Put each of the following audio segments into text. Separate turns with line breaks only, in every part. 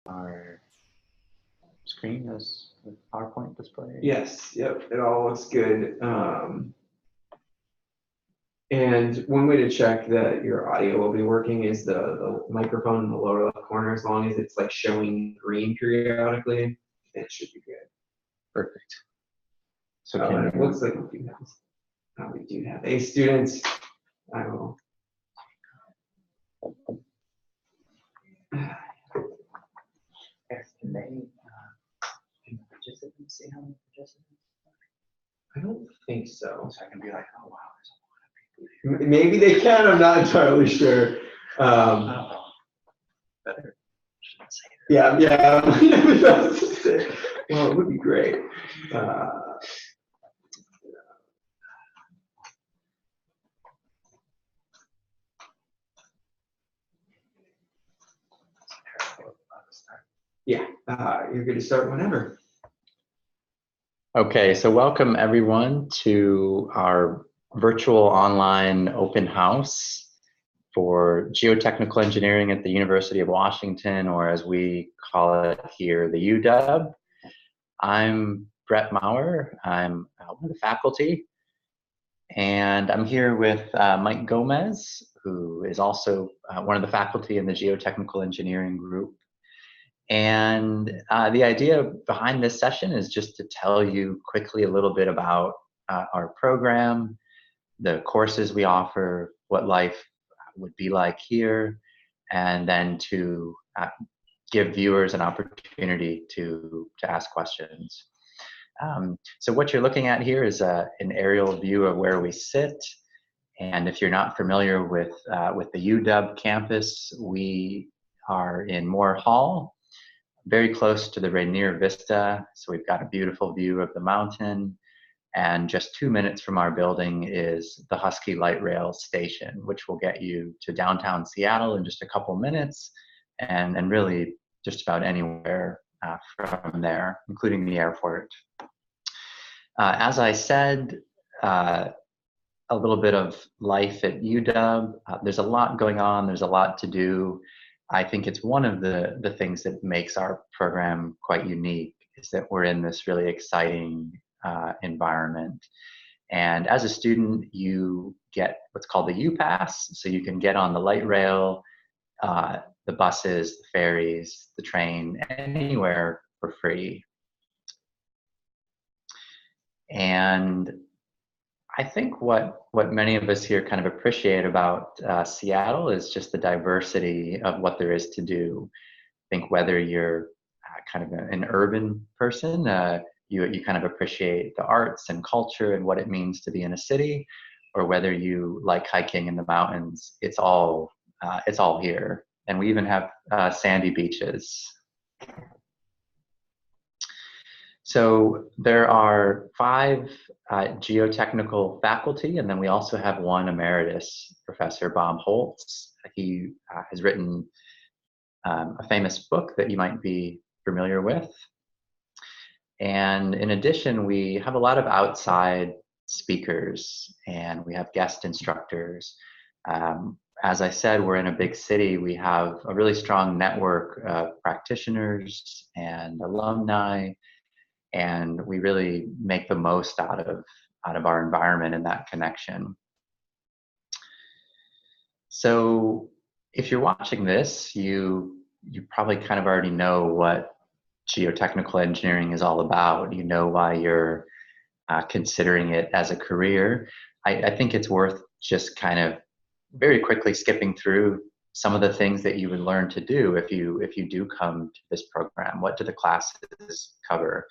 our screen as the PowerPoint display?
Yes, yep, it all looks good. And one way to check that your audio will be working is the microphone in the lower left corner. As long as it's like showing green periodically, it should be good.
Perfect. So
It looks like we do have a student. I will.
Can can participants see how many participants?
I don't think so.
So I can be like, oh wow, there's a lot of people here.
Maybe they can. I'm not entirely sure.
Better. Shouldn't say that.
Yeah. Well, it would be great. Yeah, you're good to start whenever.
Okay, so welcome everyone to our virtual online open house for geotechnical engineering at the University of Washington, or as we call it here, the UW. I'm Brett Maurer. I'm one of the faculty, and I'm here with Mike Gomez, who is also one of the faculty in the geotechnical engineering group. And the idea behind this session is just to tell you quickly a little bit about our program, the courses we offer, what life would be like here, and then to give viewers an opportunity to ask questions. So what you're looking at here is an aerial view of where we sit. And if you're not familiar with the UW campus, we are in Moore Hall, very close to the Rainier Vista. So we've got a beautiful view of the mountain. And just 2 minutes from our building is the Husky Light Rail Station, which will get you to downtown Seattle in just a couple minutes, and really just about anywhere from there, including the airport. As I said, a little bit of life at UW. There's a lot going on. There's a lot to do. I think it's one of the things that makes our program quite unique is that we're in this really exciting environment. And as a student, you get what's called the U-Pass. So you can get on the light rail, the buses, the ferries, the train, anywhere for free. And I think what many of us here kind of appreciate about Seattle is just the diversity of what there is to do. I think whether you're kind of an urban person, you kind of appreciate the arts and culture and what it means to be in a city, or whether you like hiking in the mountains, it's all here. And we even have sandy beaches. So there are 5 geotechnical faculty, and then we also have 1 emeritus, Professor Bob Holtz. He has written a famous book that you might be familiar with. And in addition, we have a lot of outside speakers, and we have guest instructors. As I said, we're in a big city. We have a really strong network of practitioners and alumni, and we really make the most out of our environment and that connection. So if you're watching this, you probably kind of already know what geotechnical engineering is all about. You know why you're considering it as a career. I think it's worth just kind of very quickly skipping through some of the things that you would learn to do if you do come to this program. What do the classes cover?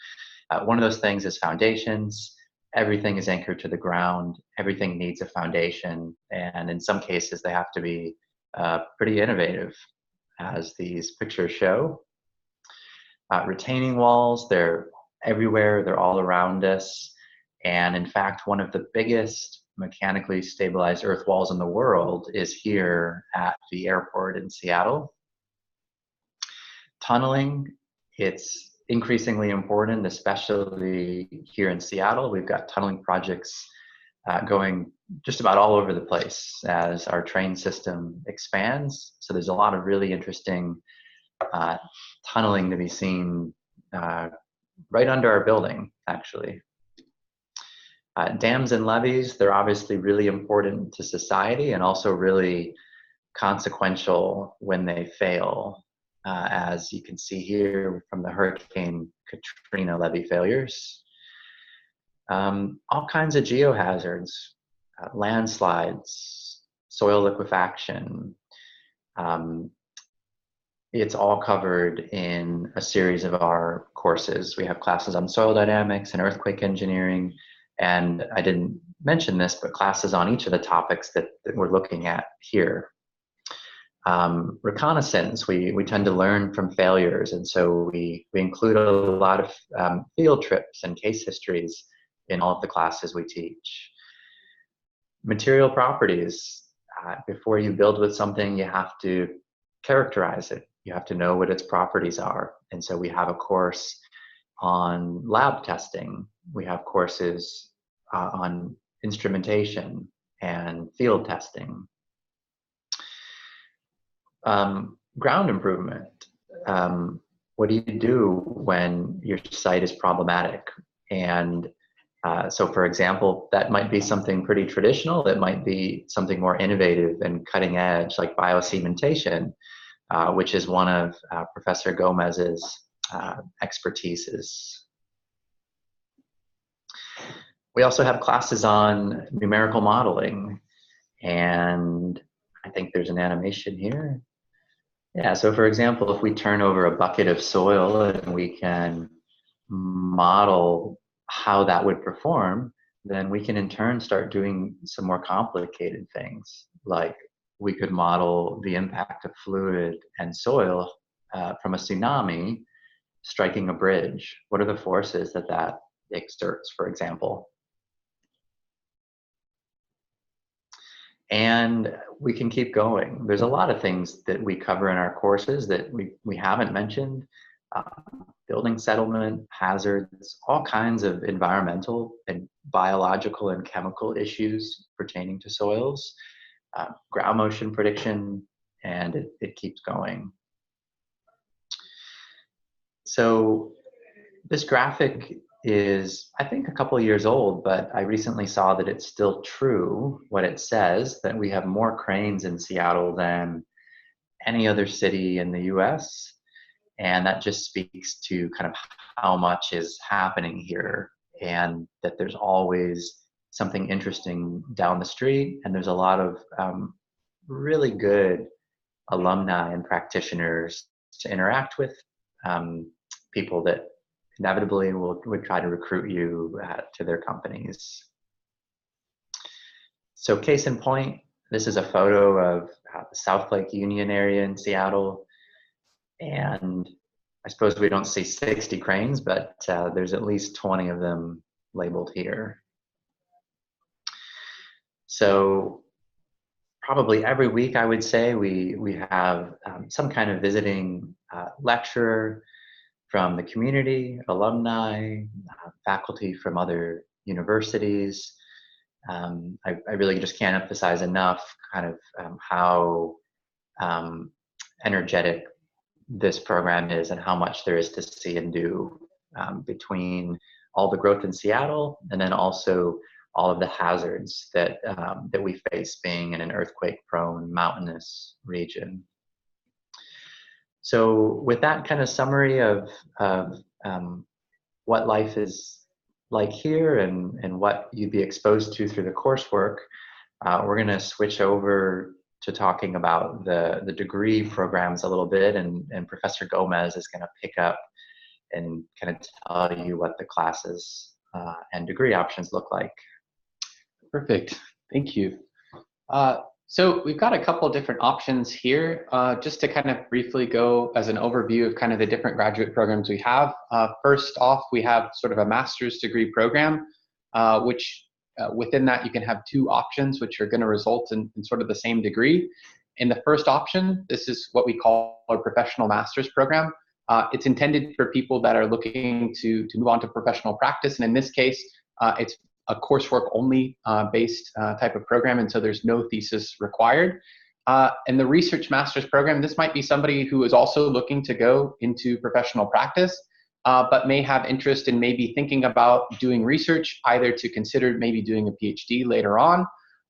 One of those things is foundations. Everything is anchored to the ground. Everything needs a foundation, and in some cases they have to be pretty innovative, as these pictures show. Retaining walls, they're everywhere, they're all around us, and in fact one of the biggest mechanically stabilized earth walls in the world is here at the airport in Seattle. Tunneling, it's increasingly important, especially here in Seattle. We've got tunneling projects going just about all over the place as our train system expands. So there's a lot of really interesting tunneling to be seen right under our building, actually. Dams and levees, they're obviously really important to society and also really consequential when they fail, as you can see here from the Hurricane Katrina levee failures. All kinds of geohazards, landslides, soil liquefaction. It's all covered in a series of our courses. We have classes on soil dynamics and earthquake engineering, and I didn't mention this, but classes on each of the topics that we're looking at here. Reconnaissance, we tend to learn from failures, and so we include a lot of field trips and case histories in all of the classes we teach. Material properties, before you build with something, you have to characterize it. You have to know what its properties are, and so we have a course on lab testing. We have courses on instrumentation and field testing. Ground improvement. What do you do when your site is problematic? And so, for example, that might be something pretty traditional. That might be something more innovative and cutting edge, like biocementation, which is one of Professor Gomez's expertises. We also have classes on numerical modeling, and I think there's an animation here. Yeah, so for example, if we turn over a bucket of soil and we can model how that would perform, then we can in turn start doing some more complicated things. Like we could model the impact of fluid and soil from a tsunami striking a bridge. What are the forces that exerts, for example? And we can keep going. There's a lot of things that we cover in our courses that we haven't mentioned. Building settlement, hazards, all kinds of environmental and biological and chemical issues pertaining to soils, ground motion prediction, and it keeps going. So this graphic is, I think, a couple of years old, but I recently saw that it's still true what it says, that we have more cranes in Seattle than any other city in the US. And that just speaks to kind of how much is happening here, and that there's always something interesting down the street. And there's a lot of really good alumni and practitioners to interact with, people that inevitably would try to recruit you to their companies. So case in point, this is a photo of the South Lake Union area in Seattle. And I suppose we don't see 60 cranes, but there's at least 20 of them labeled here. So probably every week, I would say, we have some kind of visiting lecturer from the community, alumni, faculty from other universities. I really just can't emphasize enough kind of how energetic this program is and how much there is to see and do, between all the growth in Seattle and then also all of the hazards that we face being in an earthquake-prone mountainous region. So with that kind of summary of what life is like here and what you'd be exposed to through the coursework, we're going to switch over to talking about the degree programs a little bit, and Professor Gomez is going to pick up and kind of tell you what the classes and degree options look like.
Perfect, thank you. So we've got a couple different options here, just to kind of briefly go as an overview of kind of the different graduate programs we have. First off, we have sort of a master's degree program, which within that you can have two options which are going to result in sort of the same degree. In the first option, this is what we call a professional master's program. It's intended for people that are looking to move on to professional practice, and in this case, it's a coursework only based type of program, and so there's no thesis required. And the research master's program, this might be somebody who is also looking to go into professional practice, but may have interest in maybe thinking about doing research, either to consider maybe doing a PhD later on,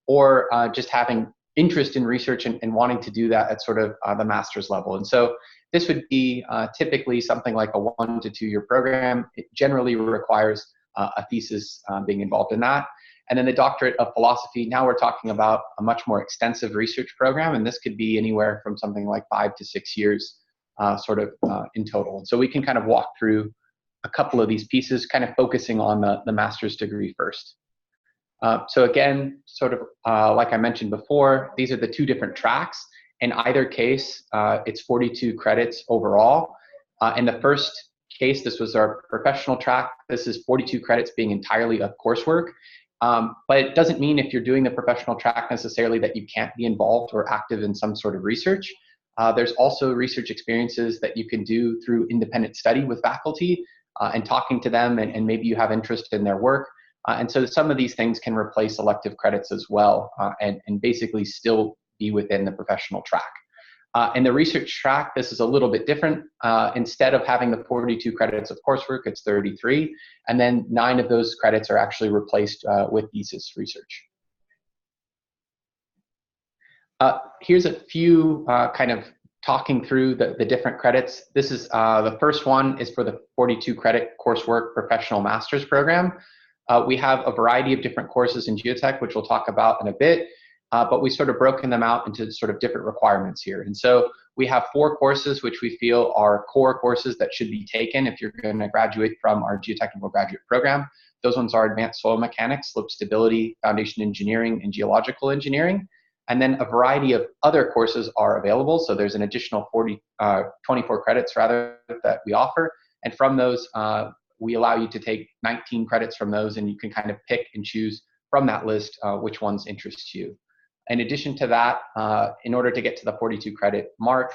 or just having interest in research and wanting to do that at sort of the master's level. And so this would be typically something like a 1 to 2 year program. It generally requires a thesis being involved in that. And then the doctorate of philosophy, now we're talking about a much more extensive research program, and this could be anywhere from something like 5 to 6 years in total. And so we can kind of walk through a couple of these pieces, kind of focusing on the master's degree first. So again, like I mentioned before, these are the 2 different tracks. In either case, it's 42 credits overall. In the first case, this was our professional track. This is 42 credits being entirely of coursework. But it doesn't mean if you're doing the professional track necessarily that you can't be involved or active in some sort of research. There's also research experiences that you can do through independent study with faculty and talking to them, and maybe you have interest in their work. And so some of these things can replace elective credits as well, and basically still be within the professional track. In the research track, this is a little bit different. Instead of having the 42 credits of coursework, it's 33, and then 9 of those credits are actually replaced with thesis research. Here's a few kind of talking through the different credits. This is the first one is for the 42 credit coursework professional master's program. We have a variety of different courses in geotech, which we'll talk about in a bit. But we've sort of broken them out into sort of different requirements here. And so we have 4 courses which we feel are core courses that should be taken if you're going to graduate from our geotechnical graduate program. Those ones are advanced soil mechanics, slope stability, foundation engineering, and geological engineering. And then a variety of other courses are available. So there's an additional 24 credits rather that we offer. And from those, we allow you to take 19 credits from those, and you can kind of pick and choose from that list which ones interest you. In addition to that, in order to get to the 42 credit mark,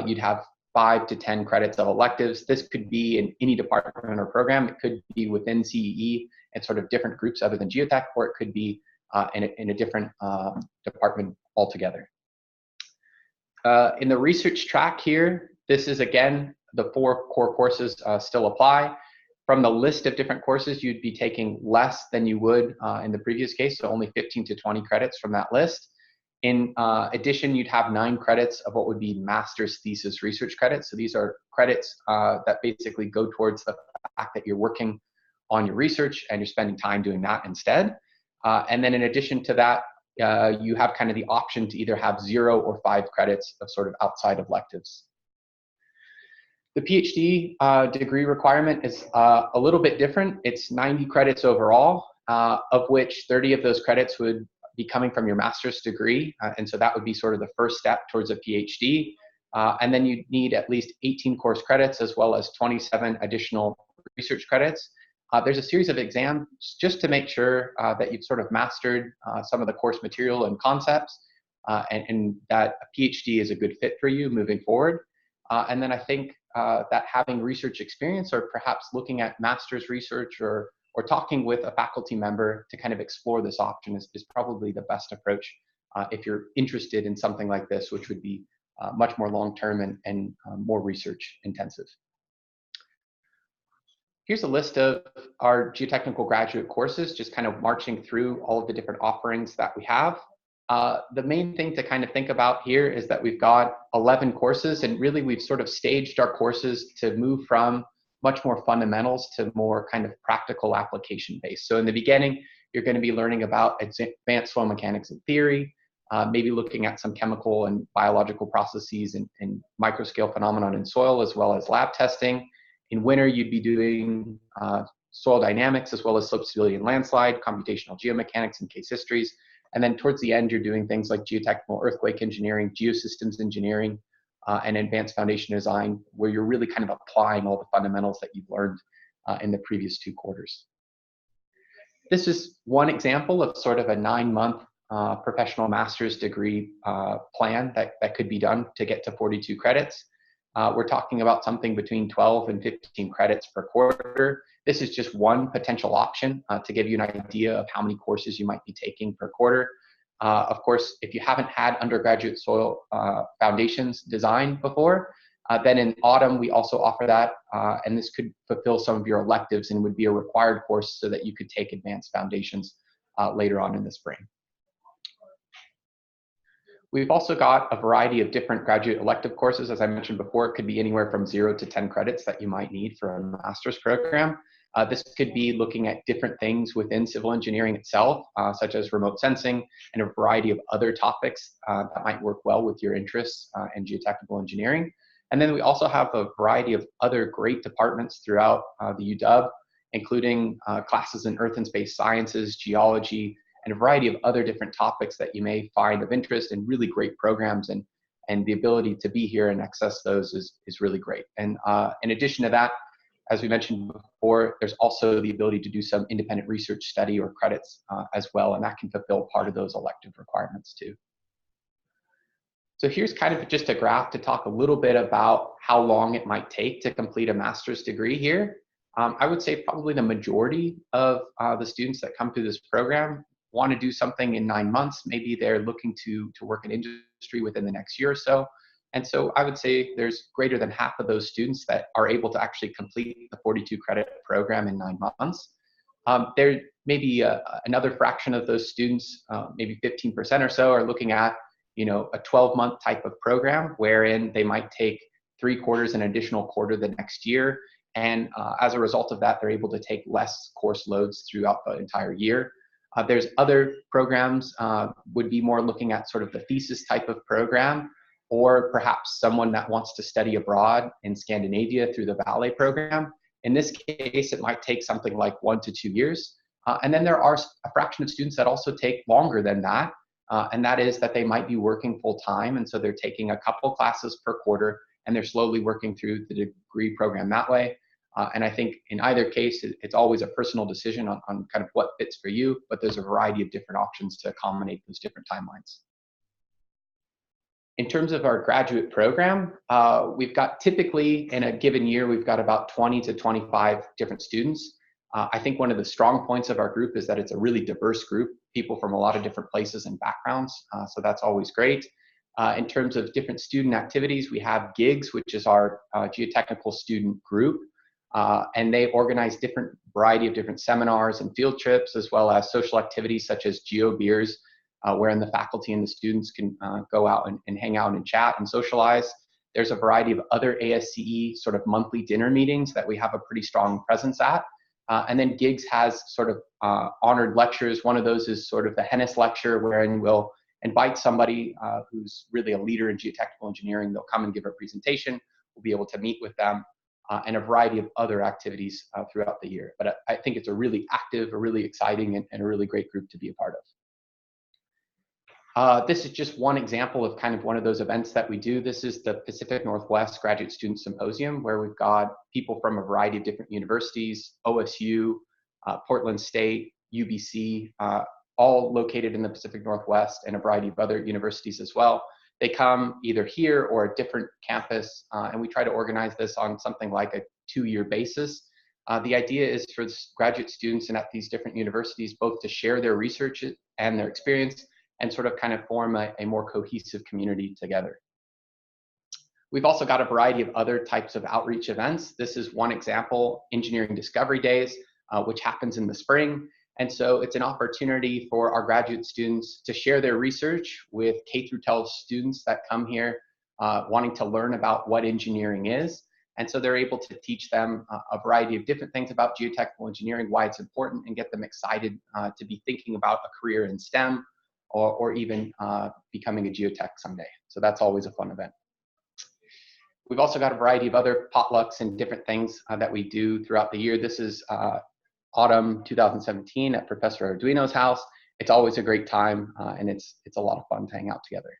you'd have 5 to 10 credits of electives. This could be in any department or program. It could be within CEE and sort of different groups other than geotech, or it could be in a different department altogether. In the research track here, this is again, the 4 core courses still apply. From the list of different courses, you'd be taking less than you would in the previous case, so only 15 to 20 credits from that list. In addition, you'd have 9 credits of what would be master's thesis research credits. So these are credits that basically go towards the fact that you're working on your research and you're spending time doing that instead. And then in addition to that, you have kind of the option to either have 0 or 5 credits of sort of outside of electives. The PhD degree requirement is a little bit different. It's 90 credits overall, of which 30 of those credits would be coming from your master's degree. And so that would be sort of the first step towards a PhD. And then you need at least 18 course credits as well as 27 additional research credits. There's a series of exams just to make sure that you've sort of mastered some of the course material and concepts and that a PhD is a good fit for you moving forward. And then I think that having research experience or perhaps looking at master's research or talking with a faculty member to kind of explore this option is probably the best approach if you're interested in something like this, which would be much more long-term and more research intensive. Here's a list of our geotechnical graduate courses, just kind of marching through all of the different offerings that we have. The main thing to kind of think about here is that we've got 11 courses, and really we've sort of staged our courses to move from much more fundamentals to more kind of practical application based. So in the beginning, you're going to be learning about advanced soil mechanics and theory, maybe looking at some chemical and biological processes and microscale phenomenon in soil, as well as lab testing. In winter, you'd be doing soil dynamics, as well as slope stability and landslide, computational geomechanics and case histories. And then towards the end, you're doing things like geotechnical earthquake engineering, geosystems engineering, and advanced foundation design, where you're really kind of applying all the fundamentals that you've learned in the previous 2 quarters. This is one example of sort of a 9-month professional master's degree plan that could be done to get to 42 credits. We're talking about something between 12 and 15 credits per quarter. This is just one potential option to give you an idea of how many courses you might be taking per quarter. Of course, if you haven't had undergraduate soil foundations design before, then in autumn we also offer that, and this could fulfill some of your electives and would be a required course so that you could take advanced foundations later on in the spring. We've also got a variety of different graduate elective courses. As I mentioned before, it could be anywhere from 0 to 10 credits that you might need for a master's program. This could be looking at different things within civil engineering itself, such as remote sensing and a variety of other topics that might work well with your interests in geotechnical engineering. And then we also have a variety of other great departments throughout the UW, including classes in earth and space sciences, geology, and a variety of other different topics that you may find of interest, and really great programs, and the ability to be here and access those is really great. And in addition to that, as we mentioned before, there's also the ability to do some independent research study or credits as well, and that can fulfill part of those elective requirements too. So here's kind of just a graph to talk a little bit about how long it might take to complete a master's degree here. I would say probably the majority of the students that come through this program want to do something in 9 months. Maybe they're looking to work in industry within the next year or so. And so I would say there's greater than half of those students that are able to actually complete the 42 credit program in 9 months. There may be another fraction of those students, maybe 15% or so, are looking at a 12-month type of program wherein they might take 3 quarters an additional quarter the next year. And as a result of that, they're able to take less course loads throughout the entire year. There's other programs, would be more looking at sort of the thesis type of program, or perhaps someone that wants to study abroad in Scandinavia through the Valet program. In this case, it might take something like 1 to 2 years. And then there are a fraction of students that also take longer than that, and that is that they might be working full time, and so they're taking a couple classes per quarter, and they're slowly working through the degree program that way. And I think in either case, it's always a personal decision on kind of what fits for you, but there's a variety of different options to accommodate those different timelines. In terms of our graduate program, we've got typically in a given year, we've got about 20 to 25 different students. I think one of the strong points of our group is that it's a really diverse group, people from a lot of different places and backgrounds, so that's always great. In terms of different student activities, we have GIGS, which is our geotechnical student group. And they organize different variety of different seminars and field trips, as well as social activities such as geo beers, wherein the faculty and the students can go out and hang out and chat and socialize. There's a variety of other ASCE sort of monthly dinner meetings that we have a pretty strong presence at. And then GIGS has sort of honored lectures. One of those is sort of the Hennis lecture, wherein we'll invite somebody who's really a leader in geotechnical engineering. They'll come and give a presentation. We'll be able to meet with them. And a variety of other activities throughout the year. But I think it's a really active, a really exciting, and a really great group to be a part of. This is just one example of kind of one of those events that we do. This is the Pacific Northwest Graduate Student Symposium, where we've got people from a variety of different universities, OSU, Portland State, UBC, all located in the Pacific Northwest, and a variety of other universities as well. They come either here or a different campus, and we try to organize this on something like a 2-year basis. The idea is for graduate students and at these different universities both to share their research and their experience and sort of kind of form a more cohesive community together. We've also got a variety of other types of outreach events. This is one example, Engineering Discovery Days, which happens in the spring. And so it's an opportunity for our graduate students to share their research with K-12 students that come here wanting to learn about what engineering is. And so they're able to teach them a variety of different things about geotechnical engineering, why it's important, and get them excited to be thinking about a career in STEM or even becoming a geotech someday. So that's always a fun event. We've also got a variety of other potlucks and different things that we do throughout the year. This is autumn 2017 at Professor Arduino's house. It's always a great time, and it's a lot of fun to hang out together.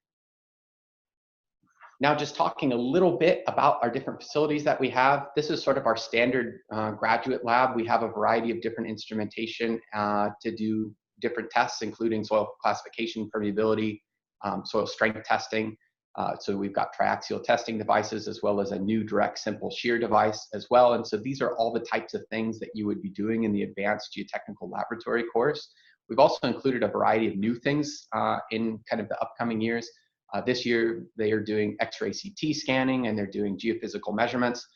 Now, just talking a little bit about our different facilities that we have. This is sort of our standard graduate lab. We have a variety of different instrumentation to do different tests, including soil classification, permeability, soil strength testing. So we've got triaxial testing devices, as well as a new direct simple shear device as well. And so these are all the types of things that you would be doing in the advanced geotechnical laboratory course. We've also included a variety of new things in kind of the upcoming years. This year, they are doing X-ray CT scanning and they're doing geophysical measurements.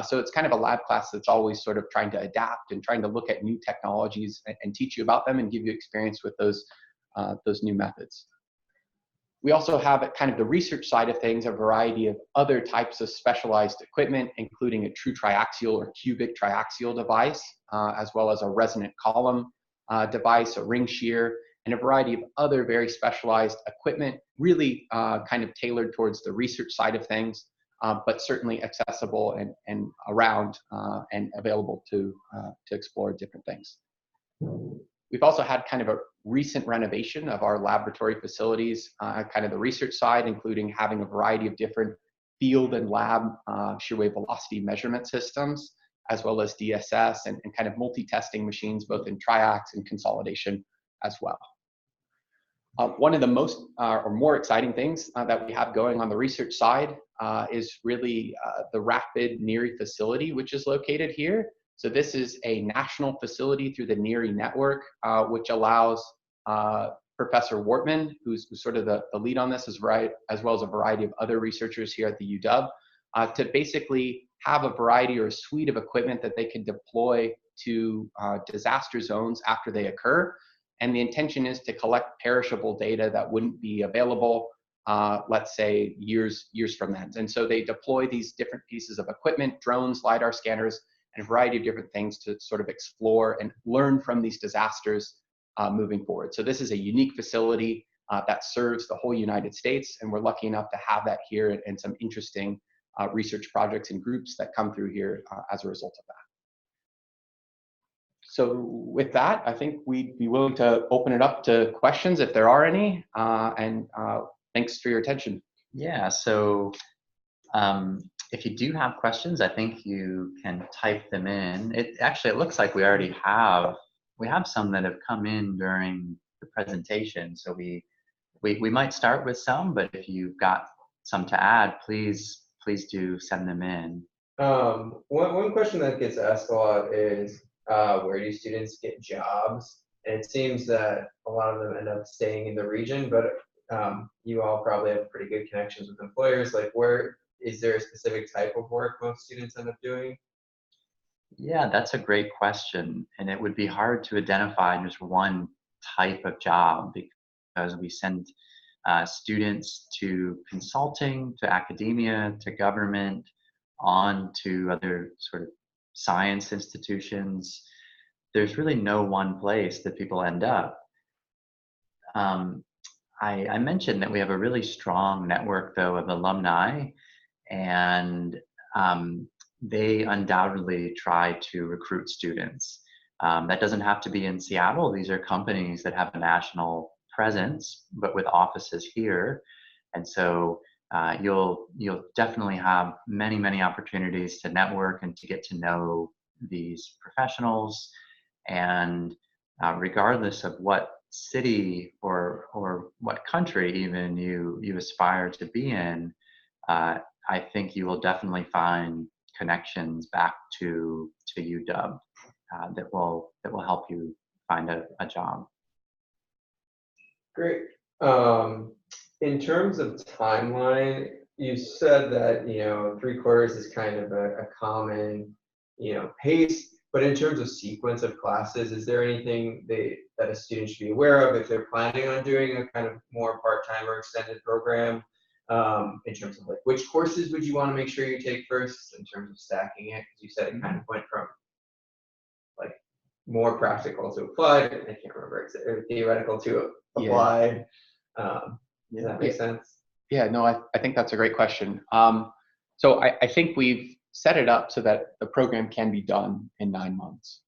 So it's kind of a lab class that's always sort of trying to adapt and trying to look at new technologies and teach you about them and give you experience with those new methods. We also have at kind of the research side of things, a variety of other types of specialized equipment, including a true triaxial or cubic triaxial device, as well as a resonant column device, a ring shear, and a variety of other very specialized equipment, really kind of tailored towards the research side of things, but certainly accessible and around and available to explore different things. We've also had kind of a recent renovation of our laboratory facilities, kind of the research side, including having a variety of different field and lab shear wave velocity measurement systems, as well as DSS and kind of multi-testing machines, both in triax and consolidation as well. One of the most or more exciting things that we have going on the research side is really the Rapid NEARI facility, which is located here. So this is a national facility through the NEARI network, which allows Professor Wortman, who's sort of the lead on this, as well as a variety of other researchers here at the UW, to basically have a variety or a suite of equipment that they can deploy to disaster zones after they occur. And the intention is to collect perishable data that wouldn't be available, let's say, years from then. And so they deploy these different pieces of equipment, drones, LiDAR scanners, and a variety of different things to sort of explore and learn from these disasters moving forward. So this is a unique facility that serves the whole United States, and we're lucky enough to have that here and some interesting research projects and groups that come through here as a result of that. So with that, I think we'd be willing to open it up to questions if there are any, and thanks for your attention.
Yeah, so if you do have questions, I think you can type them in. It looks like we already have some that have come in during the presentation. So we might start with some, but if you've got some to add, please do send them in.
One question that gets asked a lot is where do students get jobs? And it seems that a lot of them end up staying in the region, but you all probably have pretty good connections with employers. Like, where is there a specific type of work most students end up doing?
Yeah, that's a great question. And it would be hard to identify just one type of job because we send students to consulting, to academia, to government, on to other sort of science institutions. There's really no one place that people end up. I mentioned that we have a really strong network, though, of alumni, and they undoubtedly try to recruit students. That doesn't have to be in Seattle. These are companies that have a national presence, but with offices here. And so you'll definitely have many opportunities to network and to get to know these professionals. And regardless of what city or what country even you aspire to be in, I think you will definitely find connections back to UW that will help you find a job.
Great. In terms of timeline, you said that 3/4 is kind of a common pace. But in terms of sequence of classes, is there anything that a student should be aware of if they're planning on doing a kind of more part-time or extended program? In terms of like which courses would you want to make sure you take first in terms of stacking it? Because you said it kind of went from like more practical to applied. I can't remember, or theoretical to applied. Does that make sense?
Yeah, no, I think that's a great question. So I think we've set it up so that the program can be done in 9 months.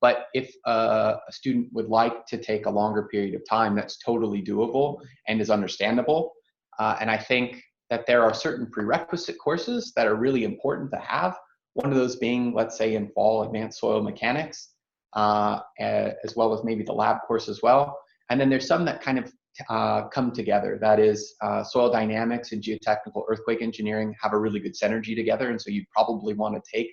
But if a student would like to take a longer period of time, that's totally doable and is understandable. And I think that there are certain prerequisite courses that are really important to have. One of those being, let's say, in fall, advanced soil mechanics, as well as maybe the lab course as well. And then there's some that kind of come together. That is, soil dynamics and geotechnical earthquake engineering have a really good synergy together. And so you'd probably want to take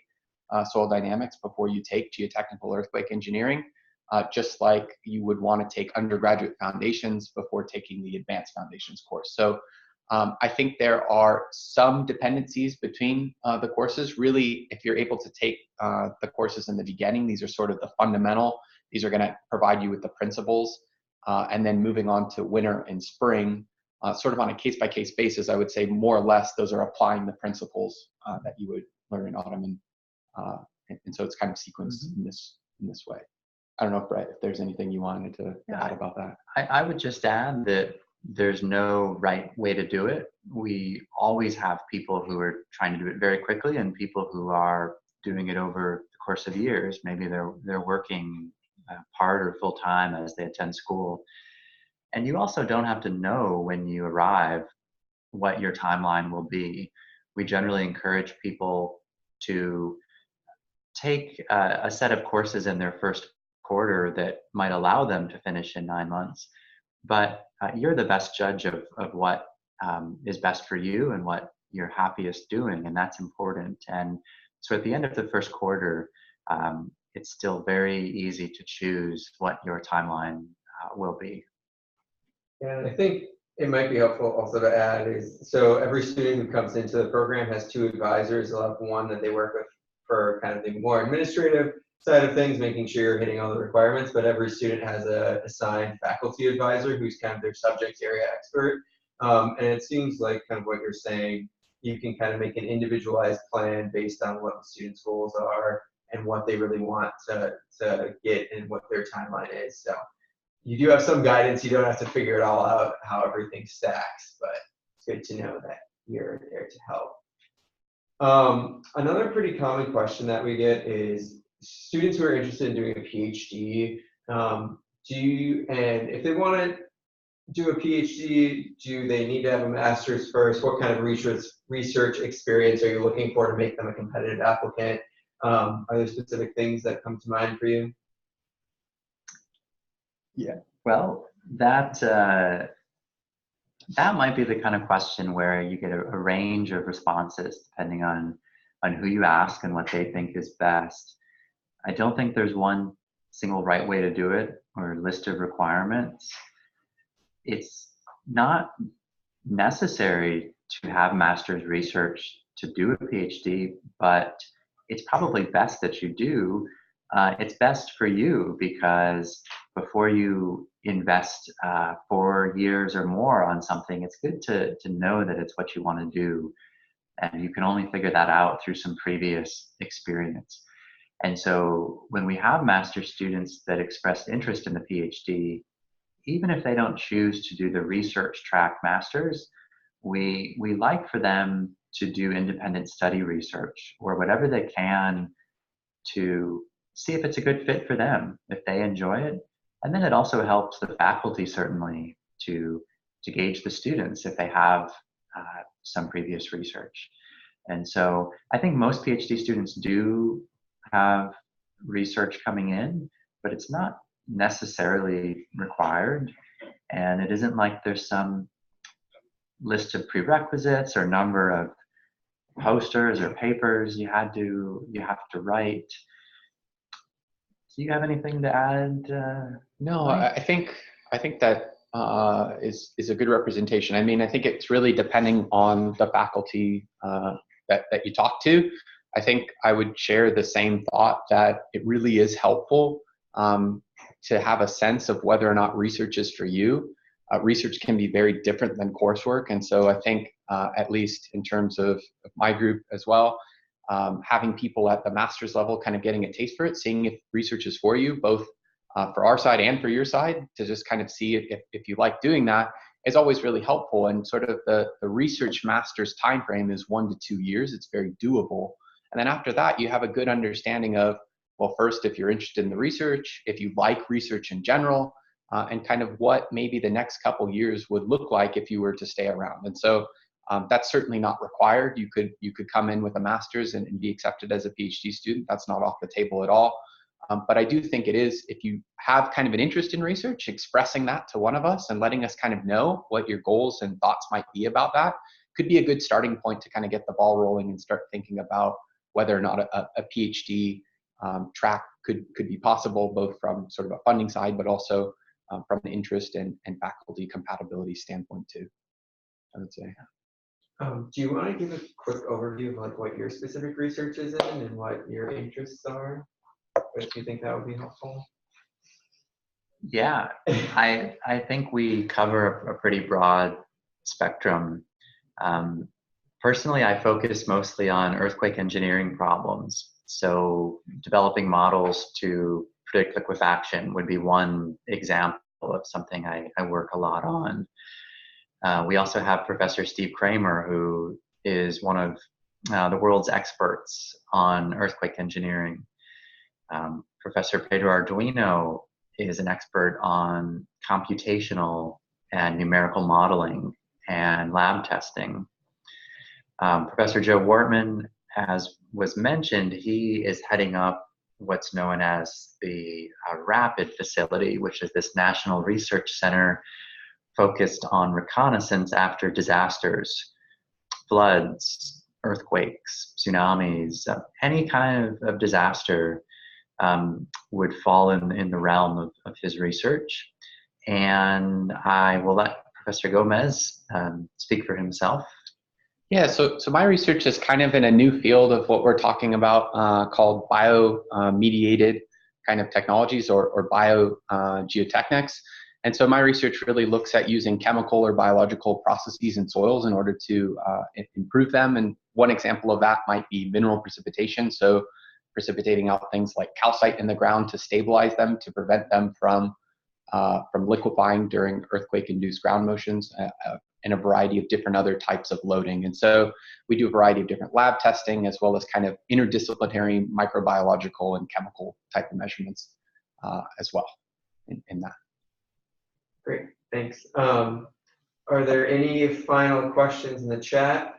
soil dynamics before you take geotechnical earthquake engineering. just like you would want to take undergraduate foundations before taking the advanced foundations course. So I think there are some dependencies between the courses. Really, if you're able to take the courses in the beginning, these are sort of the fundamental. These are going to provide you with the principles. And then moving on to winter and spring, sort of on a case-by-case basis, I would say more or less those are applying the principles that you would learn in autumn. And so it's kind of sequenced in this way. I don't know, Brett, if there's anything you wanted to add about that.
I would just add that there's no right way to do it. We always have people who are trying to do it very quickly and people who are doing it over the course of years. Maybe they're working part or full time as they attend school. And you also don't have to know when you arrive what your timeline will be. We generally encourage people to take a set of courses in their first quarter that might allow them to finish in 9 months. But you're the best judge of what is best for you and what you're happiest doing, and that's important. And so at the end of the first quarter, it's still very easy to choose what your timeline will be.
And I think it might be helpful also to add is, so every student who comes into the program has 2 advisors. They'll have one that they work with for kind of the more administrative side of things, making sure you're hitting all the requirements, but every student has a assigned faculty advisor who's kind of their subject area expert. And it seems like kind of what you're saying, you can kind of make an individualized plan based on what the student's goals are and what they really want to get and what their timeline is. So you do have some guidance. You don't have to figure it all out, how everything stacks, but it's good to know that you're there to help. Another pretty common question that we get is students who are interested in doing a PhD, and if they want to do a PhD, do they need to have a master's first? What kind of research experience are you looking for to make them a competitive applicant? Are there specific things that come to mind for you?
Yeah, well, that might be the kind of question where you get a range of responses depending on who you ask and what they think is best. I don't think there's one single right way to do it or list of requirements. It's not necessary to have master's research to do a PhD, but it's probably best that you do. It's best for you because before you invest 4 years or more on something, it's good to know that it's what you want to do. And you can only figure that out through some previous experience. And so when we have master's students that express interest in the PhD, even if they don't choose to do the research track master's, we like for them to do independent study research or whatever they can to see if it's a good fit for them, if they enjoy it. And then it also helps the faculty certainly to gauge the students if they have some previous research. And so I think most PhD students do have research coming in, but it's not necessarily required. And it isn't like there's some list of prerequisites or number of posters or papers you have to write. Do you have anything to add?
No, I think that is a good representation. I mean, I think it's really depending on the faculty that you talk to. I think I would share the same thought that it really is helpful to have a sense of whether or not research is for you. Research can be very different than coursework, and so I think at least in terms of my group as well, having people at the master's level kind of getting a taste for it, seeing if research is for you, both for our side and for your side, to just kind of see if you like doing that is always really helpful. And sort of the research master's time frame is 1 to 2 years. It's very doable. And then after that, you have a good understanding of, well, first, if you're interested in the research, if you like research in general, and kind of what maybe the next couple years would look like if you were to stay around. And so that's certainly not required. You could come in with a master's and be accepted as a PhD student. That's not off the table at all. But I do think it is, if you have kind of an interest in research, expressing that to one of us and letting us kind of know what your goals and thoughts might be about that could be a good starting point to kind of get the ball rolling and start thinking about whether or not a PhD track could be possible, both from sort of a funding side, but also from an interest and faculty compatibility standpoint too, I would say.
Do you want to give a quick overview of like what your specific research is in and what your interests are? If you think that would be helpful.
Yeah, I think we cover a pretty broad spectrum. Personally, I focus mostly on earthquake engineering problems. So developing models to predict liquefaction would be one example of something I work a lot on. We also have Professor Steve Kramer, who is one of the world's experts on earthquake engineering. Professor Pedro Arduino is an expert on computational and numerical modeling and lab testing. Professor Joe Wortman, as was mentioned, he is heading up what's known as the RAPID facility, which is this national research center focused on reconnaissance after disasters, floods, earthquakes, tsunamis, any kind of disaster would fall in the realm of his research. And I will let Professor Gomez speak for himself.
Yeah, so my research is kind of in a new field of what we're talking about called bio-mediated kind of technologies or geotechnics. And so my research really looks at using chemical or biological processes in soils in order to improve them. And one example of that might be mineral precipitation. So precipitating out things like calcite in the ground to stabilize them, to prevent them from liquefying during earthquake-induced ground motions, and a variety of different other types of loading. And so we do a variety of different lab testing, as well as kind of interdisciplinary microbiological and chemical type of measurements as well in that.
Great, thanks. Are there any final questions in the chat?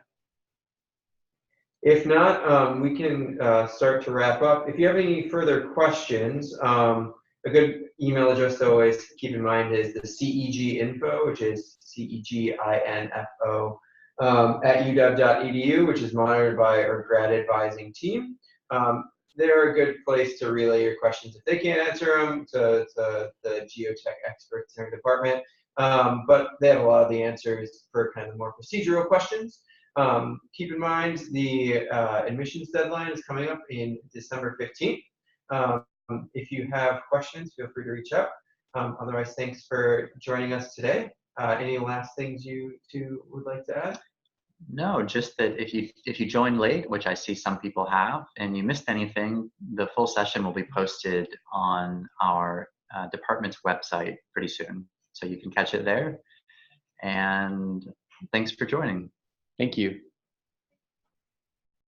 If not, we can start to wrap up. If you have any further questions, a good email address to always keep in mind is the CEG info, which is CEGINFO at uw.edu, which is monitored by our grad advising team. They're a good place to relay your questions if they can't answer them to the geotech experts in their department. But they have a lot of the answers for kind of more procedural questions. Keep in mind the admissions deadline is coming up in December 15th. If you have questions, feel free to reach out. Otherwise, thanks for joining us today. Any last things you two would like to add?
No, just that if you joined late, which I see some people have, and you missed anything, the full session will be posted on our department's website pretty soon. So you can catch it there. And thanks for joining.
Thank you.